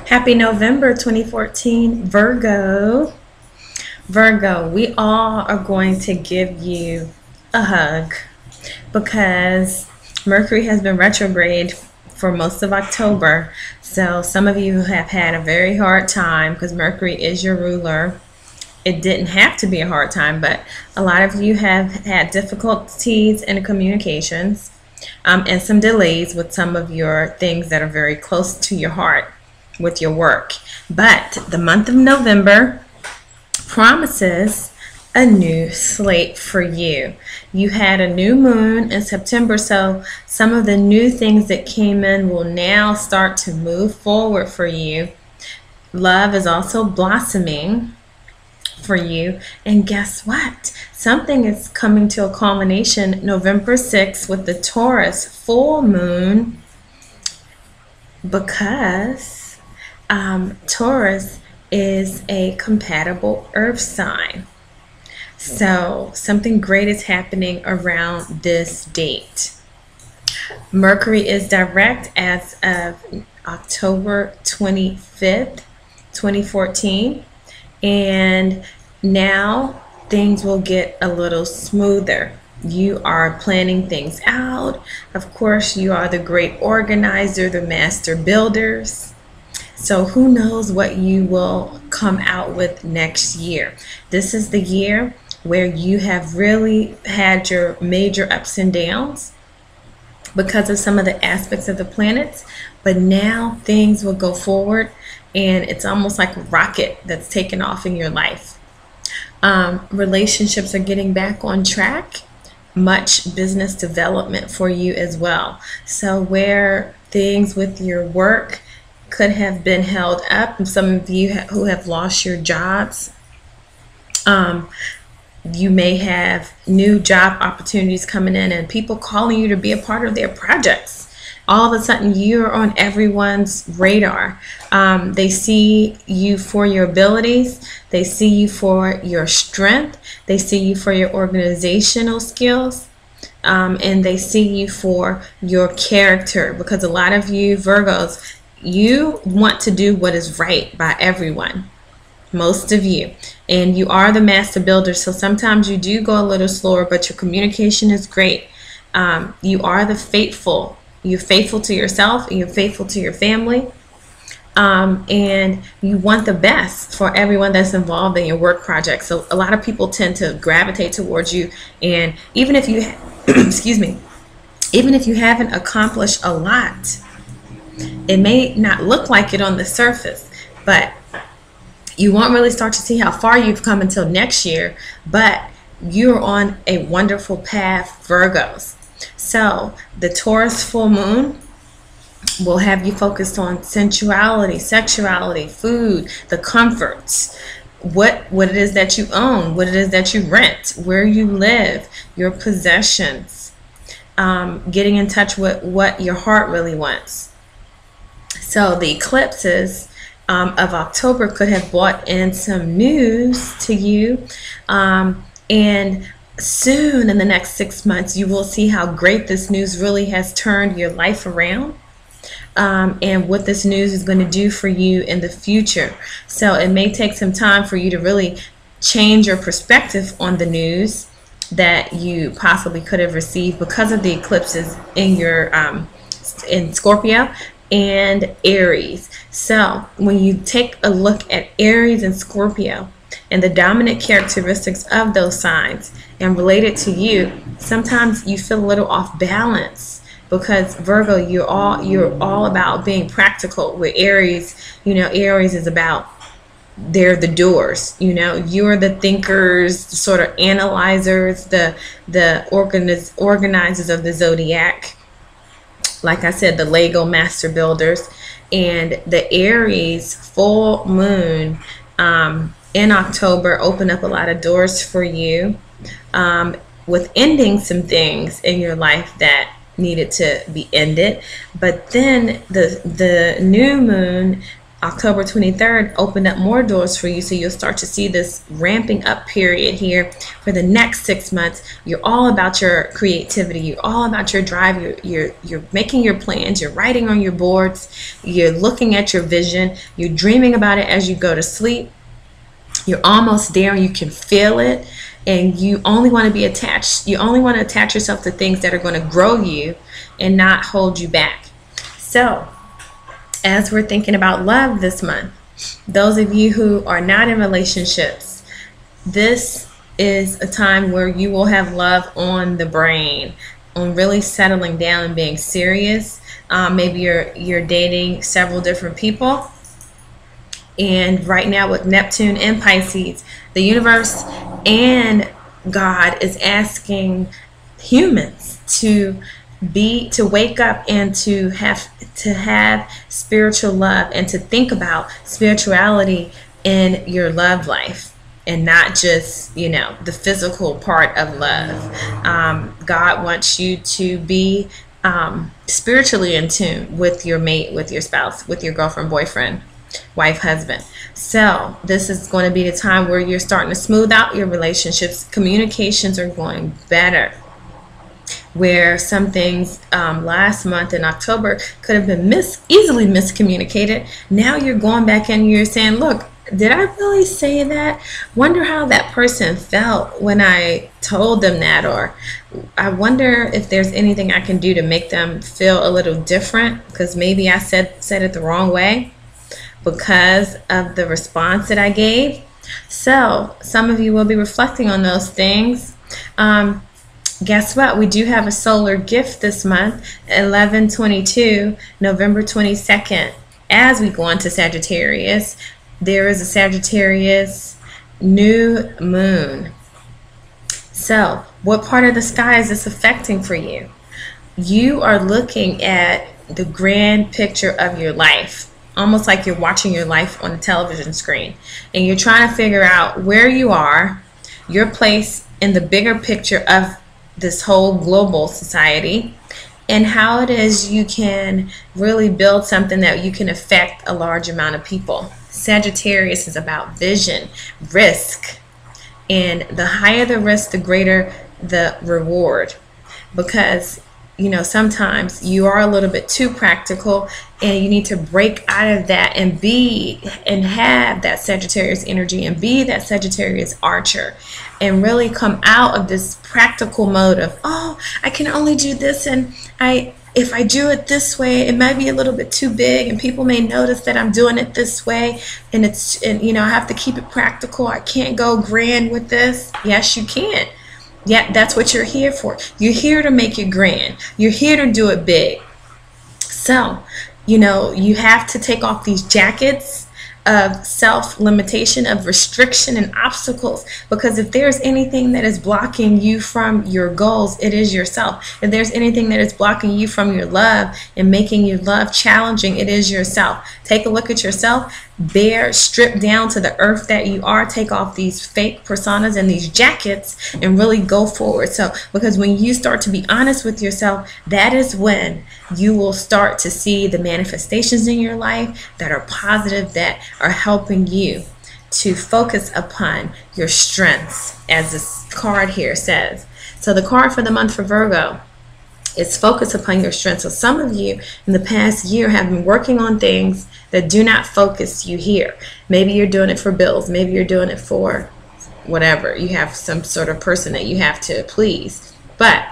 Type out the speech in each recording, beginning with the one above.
Happy November 2014, Virgo. Virgo, we all are going to give you a hug because Mercury has been retrograde for most of October. So some of you have had a very hard time because Mercury is your ruler. It didn't have to be a hard time, but a lot of you have had difficulties in communications and some delays with some of your things that are very close to your heart with your work. But the month of November promises a new slate for you. You had a new moon in September, so some of the new things that came in will now start to move forward for you. Love is also blossoming for you, and guess what? Something is coming to a culmination November 6th with the Taurus full moon, because Taurus is a compatible earth sign. So something great is happening around this date. Mercury is direct as of October 25th, 2014. And now things will get a little smoother. You are planning things out. Of course, you are the great organizer, the master builders. So who knows what you will come out with next year. This is the year where you have really had your major ups and downs because of some of the aspects of the planets. But now things will go forward, and it's almost like a rocket that's taken off in your life. Relationships are getting back on track. Much business development for you as well. So where things with your work could have been held up, and some of you who have lost your jobs, you may have new job opportunities coming in and people calling you to be a part of their projects. All of a sudden you're on everyone's radar. They see you for your abilities, they see you for your strength, they see you for your organizational skills, and they see you for your character, because a lot of you Virgos, you want to do what is right by everyone, most of you, and you are the master builder. So sometimes you do go a little slower, but your communication is great. You are the faithful. You're faithful to yourself, and you're faithful to your family, and you want the best for everyone that's involved in your work project. So a lot of people tend to gravitate towards you, and even if you excuse me, even if you haven't accomplished a lot, it may not look like it on the surface, but you won't really start to see how far you've come until next year. But you're on a wonderful path, Virgos. So the Taurus full moon will have you focused on sensuality, sexuality, food, the comforts, what it is that you own, what it is that you rent, where you live, your possessions, getting in touch with what your heart really wants. So the eclipses of October could have brought in some news to you, and soon in the next 6 months you will see how great this news really has turned your life around, and what this news is going to do for you in the future. So it may take some time for you to really change your perspective on the news that you possibly could have received because of the eclipses in your in Scorpio and Aries. So when you take a look at Aries and Scorpio and the dominant characteristics of those signs and relate it to you, sometimes you feel a little off balance, because Virgo, you're all about being practical. With Aries, Aries is about, they're the doers, you're the thinkers, the sort of analyzers, the organizers of the zodiac. Like I said, the Lego master builders. And the Aries full moon in October open up a lot of doors for you, with ending some things in your life that needed to be ended. But then the new moon October 23rd opened up more doors for you, so you'll start to see this ramping up period here for the next 6 months. You're all about your creativity. You're all about your drive. You're making your plans. You're writing on your boards. You're looking at your vision. You're dreaming about it as you go to sleep. You're almost there and you can feel it, and you only want to be attached. You only want to attach yourself to things that are going to grow you and not hold you back. So as we're thinking about love this month, those of you who are not in relationships, this is a time where you will have love on the brain, on really settling down and being serious. Maybe you're dating several different people. And right now with Neptune and Pisces, the universe and God is asking humans to wake up and to have spiritual love, and to think about spirituality in your love life, and not just, the physical part of love. God wants you to be spiritually in tune with your mate, with your spouse, with your girlfriend, boyfriend, wife, husband. So this is going to be the time where you're starting to smooth out your relationships. Communications are going better. Where some things last month in October could have been easily miscommunicated, now you're going back and you're saying, look, did I really say that? Wonder how that person felt when I told them that, or I wonder if there's anything I can do to make them feel a little different, because maybe I said it the wrong way because of the response that I gave. So some of you will be reflecting on those things. Guess what? We do have a solar gift this month, 11/22, November 22nd. As we go into Sagittarius, there is a Sagittarius new moon. So what part of the sky is this affecting for you? You are looking at the grand picture of your life, almost like you're watching your life on a television screen, and you're trying to figure out where you are, your place in the bigger picture of this whole global society, and how it is you can really build something that you can affect a large amount of people. Sagittarius is about vision, risk, and the higher the risk, the greater the reward, because sometimes you are a little bit too practical, and you need to break out of that and have that Sagittarius energy, and be that Sagittarius archer, and really come out of this practical mode of, oh, I can only do this, and if I do it this way, it might be a little bit too big, and people may notice that I'm doing it this way, and I have to keep it practical. I can't go grand with this. Yes, you can. Yeah, that's what you're here for. You're here to make it grand. You're here to do it big. So, you have to take off these jackets of self-limitation, of restriction and obstacles, because if there's anything that is blocking you from your goals, it is yourself. If there's anything that is blocking you from your love and making your love challenging, it is yourself. Take a look at yourself, strip down to the earth that you are, take off these fake personas and these jackets, and really go forward. So, because when you start to be honest with yourself, that is when you will start to see the manifestations in your life that are positive, that are helping you to focus upon your strengths, as this card here says. So the card for the month for Virgo is focus upon your strengths. So some of you in the past year have been working on things that do not focus you here. Maybe you're doing it for bills. Maybe you're doing it for whatever. You have some sort of person that you have to please. But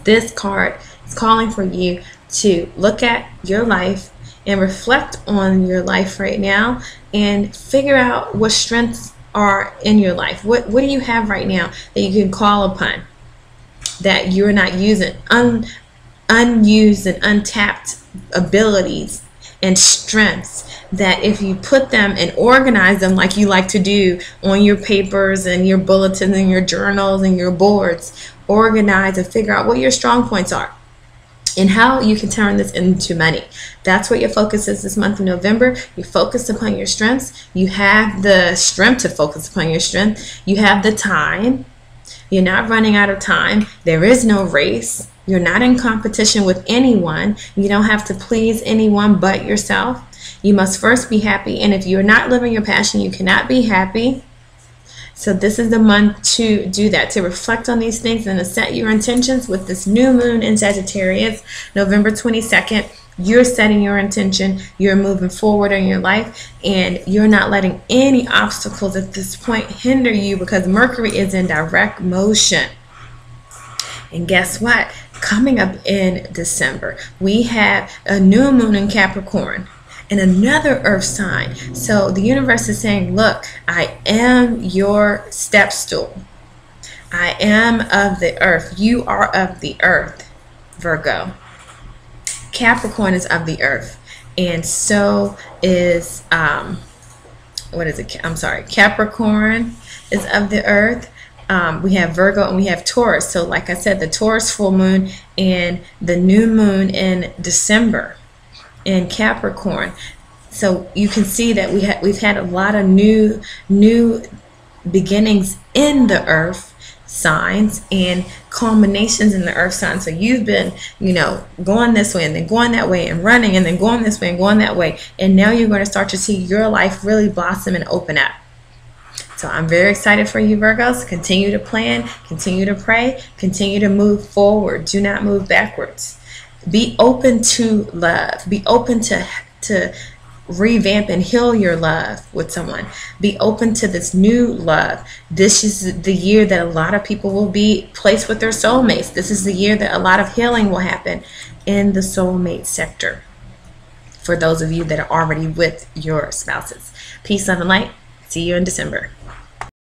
this card is calling for you to look at your life and reflect on your life right now, and figure out what strengths are in your life. What do you have right now that you can call upon, that you're not using, unused and untapped abilities and strengths, that if you put them and organize them like you like to do on your papers and your bulletins and your journals and your boards, organize and figure out what your strong points are and how you can turn this into money. That's what your focus is this month of November. You focus upon your strengths. You have the strength to focus upon your strength. You have the time. You're not running out of time. There is no race. You're not in competition with anyone. You don't have to please anyone but yourself. You must first be happy. And if you're not living your passion, you cannot be happy. So this is the month to do that, to reflect on these things and to set your intentions with this new moon in Sagittarius, November 22nd. You're setting your intention, you're moving forward in your life, and you're not letting any obstacles at this point hinder you, because Mercury is in direct motion. And guess what? Coming up in December, we have a new moon in Capricorn and another earth sign. So the universe is saying, look, I am your step stool. I am of the earth. You are of the earth, Virgo. Capricorn is of the earth. And so is, Capricorn is of the earth. We have Virgo and we have Taurus. So like I said, the Taurus full moon and the new moon in December in Capricorn. So you can see that we've had a lot of new beginnings in the earth signs and culminations in the earth signs. So you've been, going this way and then going that way and running and then going this way and going that way. And now you're going to start to see your life really blossom and open up. So I'm very excited for you, Virgos. Continue to plan, continue to pray, continue to move forward. Do not move backwards. Be open to love. Be open to revamp and heal your love with someone. Be open to this new love. This is the year that a lot of people will be placed with their soulmates. This is the year that a lot of healing will happen in the soulmate sector for those of you that are already with your spouses. Peace, love, and light. See you in December.